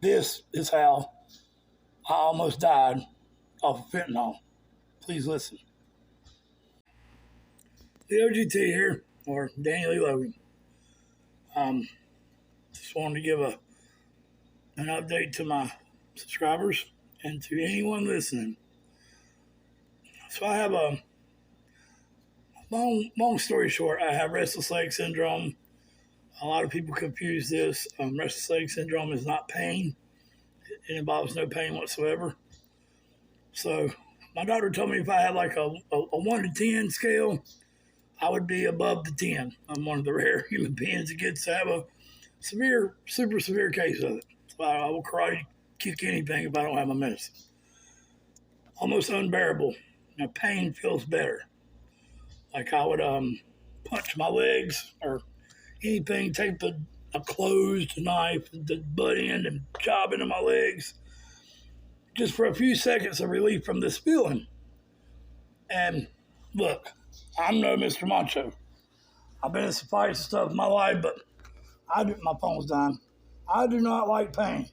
This is how I almost died off of fentanyl. Please listen. The OGT here, or Danny Lee Logan. Just wanted to give an update to my subscribers and to anyone listening. So I have a long story short, I have restless leg syndrome. A lot of people confuse this. Restless leg syndrome is not pain. It involves no pain whatsoever. So my doctor told me if I had like a 1 to 10 scale, I would be above the 10. I'm one of the rare human beings that gets to have a super severe case of it. So I will karate kick anything if I don't have my medicine. Almost unbearable. Now, pain feels better. Like I would punch my legs or anything, take a closed knife, the butt end, and job into my legs, just for a few seconds of relief from this feeling. And look, I'm no Mr. Macho. I've been in some fights and stuff in my life, but my phone's dying. I do not like pain.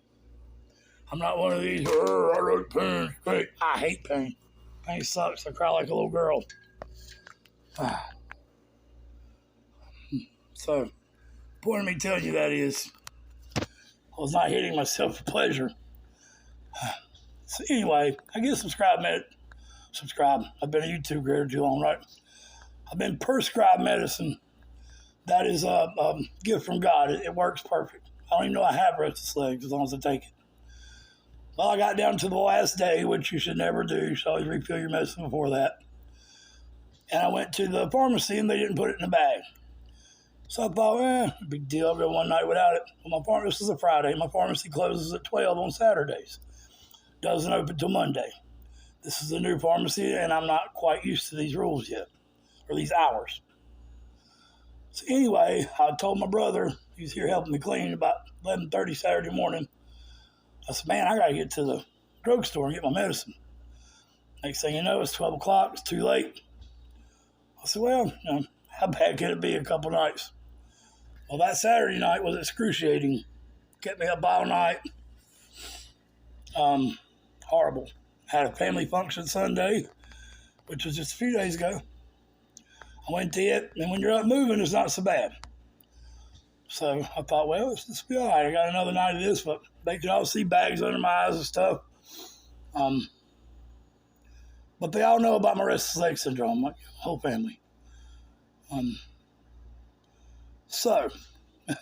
I'm not one of these, I like pain, it's great. I hate pain. Pain sucks. I cry like a little girl. So, the point of me telling you that is, I was not hitting myself for pleasure. So anyway, I get subscribe. I've been a YouTube creator too long, right? I've been prescribed medicine. That is a gift from God. It works perfect. I don't even know I have restless legs as long as I take it. Well, I got down to the last day, which you should never do. You should always refill your medicine before that. And I went to the pharmacy and they didn't put it in a bag. So I thought, big deal. I'll go one night without it. Well, this is a Friday. My pharmacy closes at 12 on Saturdays. Doesn't open till Monday. This is a new pharmacy, and I'm not quite used to these rules yet, or these hours. So anyway, I told my brother, he's here helping me clean, about 11:30 Saturday morning. I said, man, I got to get to the drugstore and get my medicine. Next thing you know, it's 12 o'clock. It's too late. I said, well, how bad can it be a couple nights? Well, that Saturday night was excruciating. Kept me up all night. Horrible. Had a family function Sunday, which was just a few days ago. I went to it, and when you're up moving, it's not so bad. So I thought, well, this will be all right. I got another night of this, but they could all see bags under my eyes and stuff. But they all know about my restless leg syndrome, my whole family. So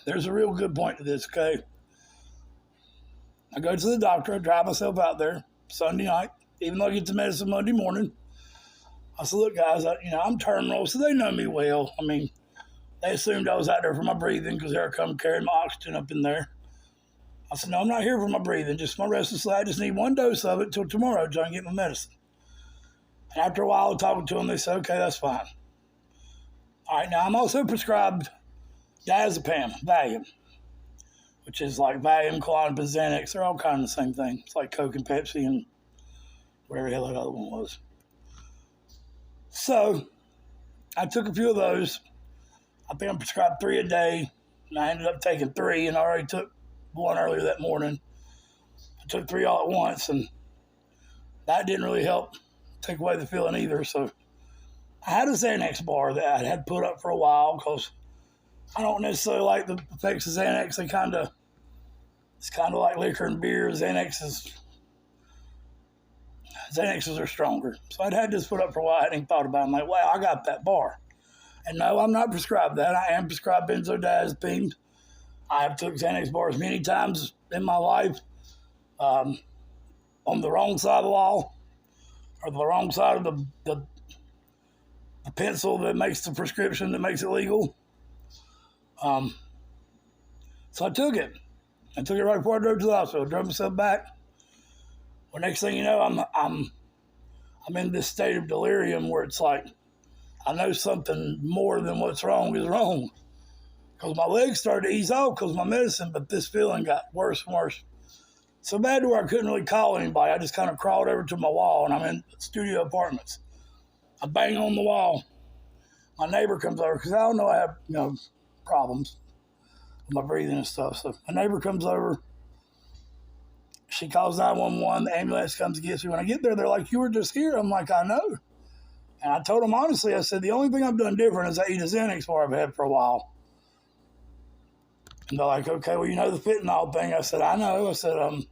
there's a real good point to this, okay? I go to the doctor, I drive myself out there Sunday night, even though I get the medicine Monday morning. I said, look, guys, I'm terminal, so they know me well. I mean, they assumed I was out there for my breathing because they're coming carrying my oxygen up in there. I said, no, I'm not here for my breathing, just my restless leg. I just need one dose of it till tomorrow till I can get my medicine. And after a while of talking to them, they said, okay, that's fine. All right, now I'm also prescribed diazepam, Valium, which is like Valium, Klonopin, Xanax. They're all kind of the same thing. It's like Coke and Pepsi and whatever the hell that other one was. So I took a few of those. I think I'm prescribed 3 a day, and I ended up taking 3, and I already took 1 earlier that morning. I took 3 all at once, and that didn't really help take away the feeling either. So I had a Xanax bar that I had put up for a while because I don't necessarily like the effects of Xanax. It's kind of like liquor and beer. Xanaxes are stronger. So I'd had this put up for a while. I hadn't even thought about it. I'm like, wow, I got that bar. And no, I'm not prescribed that. I am prescribed benzodiazepines. I have took Xanax bars many times in my life on the wrong side of the law or the wrong side of the pencil that makes the prescription that makes it legal. So I took it. I took it right before I drove to the hospital. Drove myself back. Well, next thing you know, I'm in this state of delirium where it's like I know something more than what's wrong is wrong. Because my legs started to ease off because of my medicine, but this feeling got worse and worse. So bad to where I couldn't really call anybody. I just kind of crawled over to my wall, and I'm in studio apartments. I bang on the wall. My neighbor comes over because I don't know I have problems with my breathing and stuff. So my neighbor comes over. She calls 911. The ambulance comes and gets me. When I get there, they're like, "You were just here." I'm like, "I know." And I told them honestly, I said, "The only thing I've done different is I eat a Xanax bar I've had for a while." And they're like, "Okay, well, you know the fentanyl thing." I said, "I know." I said,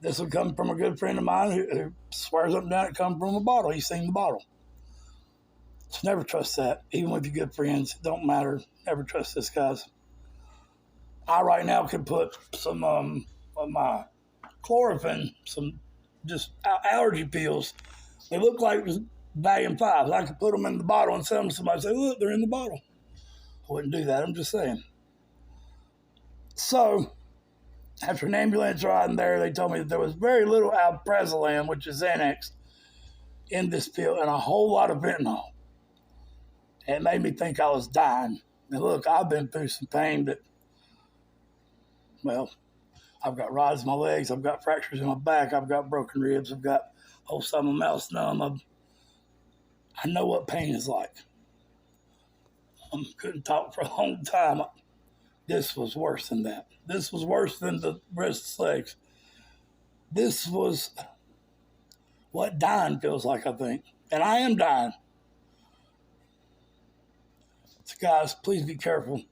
"This would come from a good friend of mine who swears up and down it come from a bottle. He's seen the bottle." So never trust that. Even with your good friends, it don't matter. Never trust this, guys. I right now could put some of my chlorophine, some just allergy pills. They look like Valium 5s. I could put them in the bottle and sell them to somebody. Say, "Look, they're in the bottle." I wouldn't do that. I'm just saying. So after an ambulance ride in there, they told me that there was very little alprazolam, which is Xanax, in this pill, and a whole lot of fentanyl. And it made me think I was dying. And look, I've been through some pain that, well, I've got rods in my legs, I've got fractures in my back, I've got broken ribs, I've got whole side of my mouth numb. I know what pain is like. I couldn't talk for a long time. This was worse than that. This was worse than the wrists, legs. This was what dying feels like, I think. And I am dying. So guys, please be careful.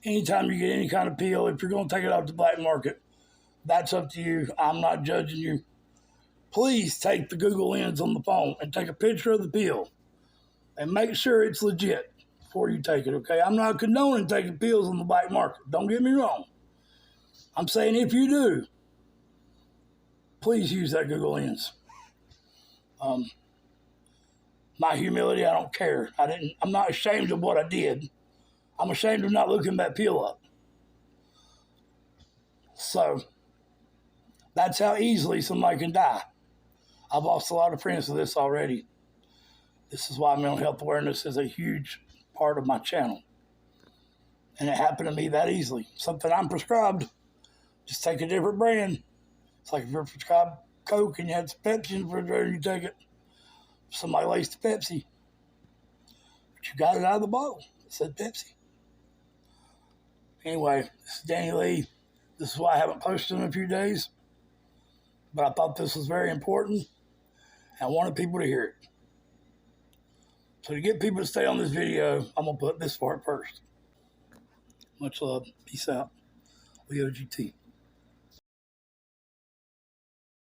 Anytime you get any kind of pill, if you're going to take it off the black market, that's up to you. I'm not judging you. Please take the Google Lens on the phone and take a picture of the pill and make sure it's legit before you take it, okay? I'm not condoning taking pills on the black market. Don't get me wrong. I'm saying if you do, please use that Google Lens. My humility, I don't care. I'm not ashamed of what I did. I'm ashamed of not looking that pill up. So that's how easily somebody can die. I've lost a lot of friends to this already. This is why mental health awareness is a huge part of my channel. And it happened to me that easily. Something I'm prescribed. Just take a different brand. It's like if you're prescribed Coke and you had some Pepsi in the refrigerator and you take it. Somebody laced the Pepsi. But you got it out of the bottle. It said Pepsi. Anyway, this is Danny Lee. This is why I haven't posted in a few days. But I thought this was very important. And I wanted people to hear it. So to get people to stay on this video, I'm going to put this part first. Much love. Peace out. Lee OGT.